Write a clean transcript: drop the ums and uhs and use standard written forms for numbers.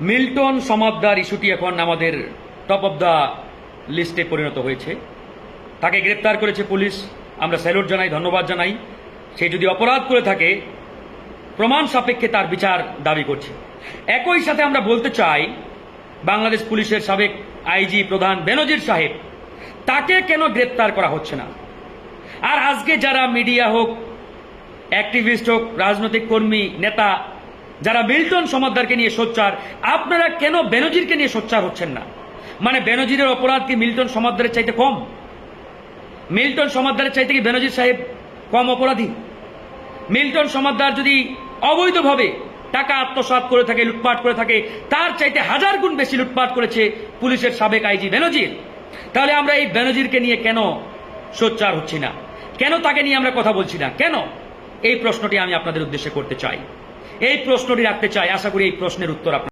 Milton Samaddar ইস্যুটি এখন আমাদের top of the লিস্টে পরিণত হয়েছে। তাকে গ্রেপ্তার করেছে পুলিশ, আমরা স্যালুট জানাই, ধন্যবাদ জানাই। সে যদি অপরাধ করে থাকে প্রমাণ সাপেক্ষে তার বিচার দাবি করছে। একই সাথে আমরা বলতে চাই, বাংলাদেশ পুলিশের সাবেক আইজি প্রধান বেনজির সাহেব, তাকে কেন গ্রেপ্তার করা হচ্ছে না? আর আজকে যারা মিডিয়া হোক, অ্যাক্টিভিস্ট হোক, রাজনৈতিক কর্মী, নেতা, যারা মিল্টন সমাদ্দারকে নিয়ে সোচ্চার, আপনারা কেন বেনজিরকে নিয়ে সোচ্চার হচ্ছেন না? মানে বেনজিরের অপরাধ কি মিল্টন সমাদ্দারের চাইতে কম? মিল্টন সমাদ্দারের চাইতে কি বেনজির সাহেব কম অপরাধী? মিল্টন সমাদ্দার যদি অবৈধভাবে টাকা আত্মসাৎ করে থাকে, লুটপাট করে থাকে, তার চাইতে 1000 গুণ বেশি লুটপাট করেছে পুলিশের সাবেক আইজি বেনজির। তাহলে আমরা এই বেনজিরকে নিয়ে কেন সোচ্চার হচ্ছি না? কেন তাকে নিয়ে আমরা কথা বলছি না? কেন? এই প্রশ্নটি আমি আপনাদের উদ্দেশ্যে করতে চাই, এই প্রশ্নটি রাখতে চাই। আশা করি এই প্রশ্নের উত্তর আপনার